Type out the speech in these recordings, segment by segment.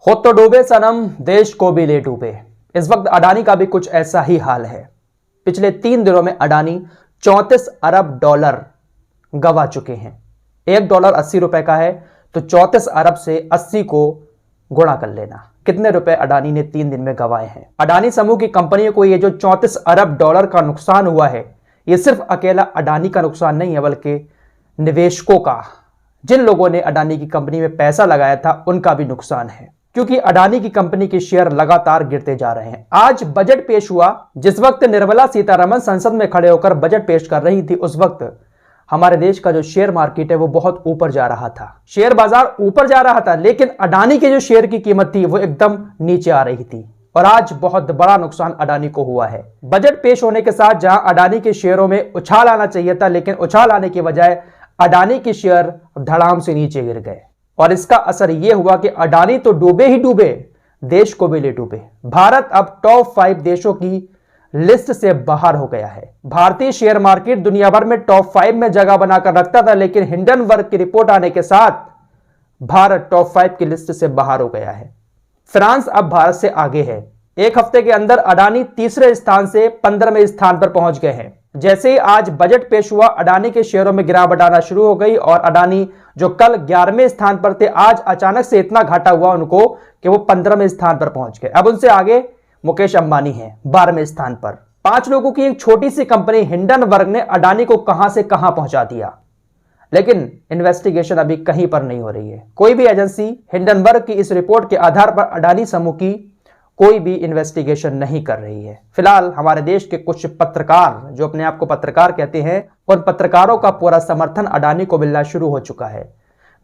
खुद तो डूबे सनम, देश को भी ले डूबे। इस वक्त अडानी का भी कुछ ऐसा ही हाल है। पिछले 3 दिनों में अडानी 34 अरब डॉलर गंवा चुके हैं। $1 80 रुपए का है तो 34 अरब से 80 को गुणा कर लेना, कितने रुपए अडानी ने 3 दिन में गंवाए हैं। अडानी समूह की कंपनियों को ये जो 34 अरब डॉलर का नुकसान हुआ है, ये सिर्फ अकेला अडानी का नुकसान नहीं है, बल्कि निवेशकों का, जिन लोगों ने अडानी की कंपनी में पैसा लगाया था उनका भी नुकसान है, क्योंकि अडानी की कंपनी के शेयर लगातार गिरते जा रहे हैं। आज बजट पेश हुआ, जिस वक्त निर्मला सीतारमण संसद में खड़े होकर बजट पेश कर रही थी, उस वक्त हमारे देश का जो शेयर मार्केट है वो बहुत ऊपर जा रहा था, शेयर बाजार ऊपर जा रहा था, लेकिन अडानी के जो शेयर की कीमत थी वो एकदम नीचे आ रही थी। और आज बहुत बड़ा नुकसान अडानी को हुआ है। बजट पेश होने के साथ जहां अडानी के शेयरों में उछाल आना चाहिए था, लेकिन उछाल आने की बजाय अडानी के शेयर धड़ाम से नीचे गिर गए। और इसका असर यह हुआ कि अडानी तो डूबे ही डूबे, देश को भी ले डूबे। भारत अब टॉप 5 देशों की लिस्ट से बाहर हो गया है। भारतीय शेयर मार्केट दुनिया भर में टॉप 5 में जगह बनाकर रखता था, लेकिन हिंडनबर्ग की रिपोर्ट आने के साथ भारत टॉप 5 की लिस्ट से बाहर हो गया है। फ्रांस अब भारत से आगे है। एक हफ्ते के अंदर अडानी तीसरे स्थान से 15वें स्थान पर पहुंच गए हैं। जैसे ही आज बजट पेश हुआ, अडानी के शेयरों में गिरावट आना शुरू हो गई और अडानी जो कल 11वें स्थान पर थे, आज अचानक से इतना घाटा हुआ उनको कि वो 15वें स्थान पर पहुंच गए। अब उनसे आगे मुकेश अंबानी हैं 12वें स्थान पर। 5 लोगों की एक छोटी सी कंपनी हिंडनबर्ग ने अडानी को कहां से कहां पहुंचा दिया, लेकिन इन्वेस्टिगेशन अभी कहीं पर नहीं हो रही है। कोई भी एजेंसी हिंडनबर्ग की इस रिपोर्ट के आधार पर अडानी समूह की कोई भी इन्वेस्टिगेशन नहीं कर रही है। फिलहाल हमारे देश के कुछ पत्रकार, जो अपने आप को पत्रकार कहते हैं, उन पत्रकारों का पूरा समर्थन अडानी को मिलना शुरू हो चुका है।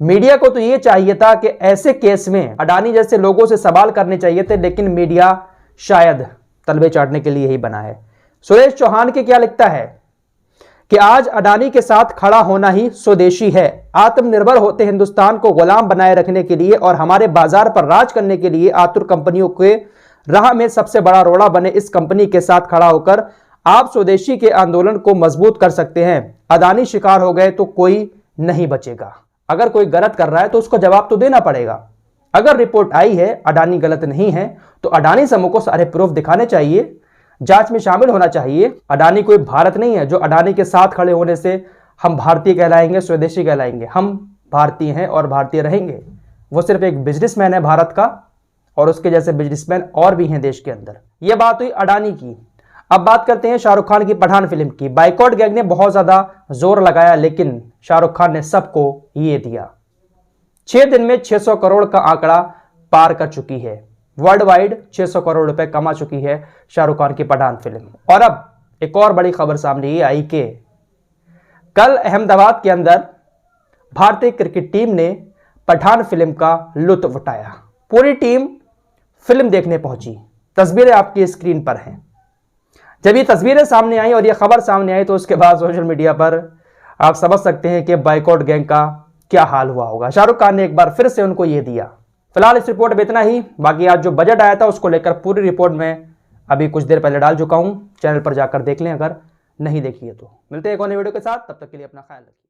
मीडिया को तो यह चाहिए था कि ऐसे केस में अडानी जैसे लोगों से सवाल करने चाहिए थे, लेकिन मीडिया शायद तलबे चाटने के लिए ही बना है। सुरेश चौहान के क्या लिखता है कि आज अडानी के साथ खड़ा होना ही स्वदेशी है। आत्मनिर्भर होते हिंदुस्तान को गुलाम बनाए रखने के लिए और हमारे बाजार पर राज करने के लिए आतुर कंपनियों के राह में सबसे बड़ा रोड़ा बने इस कंपनी के साथ खड़ा होकर आप स्वदेशी के आंदोलन को मजबूत कर सकते हैं। अडानी शिकार हो गए तो कोई नहीं बचेगा। अगर कोई गलत कर रहा है तो उसको जवाब तो देना पड़ेगा। अगर रिपोर्ट आई है अडानी गलत नहीं है तो अडानी समूह को सारे प्रूफ दिखाने चाहिए, जांच में शामिल होना चाहिए। अडानी कोई भारत नहीं है जो अडानी के साथ खड़े होने से हम भारतीय कहलाएंगे, स्वदेशी कहलाएंगे। हम भारतीय हैं और भारतीय रहेंगे। वो सिर्फ एक बिजनेसमैन है भारत का, और उसके जैसे बिजनेसमैन और भी हैं देश के अंदर। यह बात हुई अडानी की। अब बात करते हैं शाहरुख खान की पठान फिल्म की। बाइकॉट गैंग ने बहुत ज्यादा जोर लगाया, लेकिन शाहरुख खान ने सबको ये दिया। 6 दिन में 600 करोड़ का आंकड़ा पार कर चुकी है। वर्ल्ड वाइड 600 करोड़ रुपए कमा चुकी है शाहरुख खान की पठान फिल्म। और अब एक और बड़ी खबर सामने ये आई कि कल अहमदाबाद के अंदर भारतीय क्रिकेट टीम ने पठान फिल्म का लुत्फ उठाया। पूरी टीम फिल्म देखने पहुंची। तस्वीरें आपकी स्क्रीन पर हैं। जब ये तस्वीरें सामने आई और ये खबर सामने आई तो उसके बाद सोशल मीडिया पर आप समझ सकते हैं कि बाइकॉट गैंग का क्या हाल हुआ होगा। शाहरुख खान ने एक बार फिर से उनको ये दिया। फिलहाल इस रिपोर्ट में इतना ही। बाकी आज जो बजट आया था उसको लेकर पूरी रिपोर्ट में अभी कुछ देर पहले डाल चुका हूं। चैनल पर जाकर देख लें अगर नहीं देखी है तो। मिलते हैं एक और नई वीडियो के साथ, तब तक के लिए अपना ख्याल रखिए।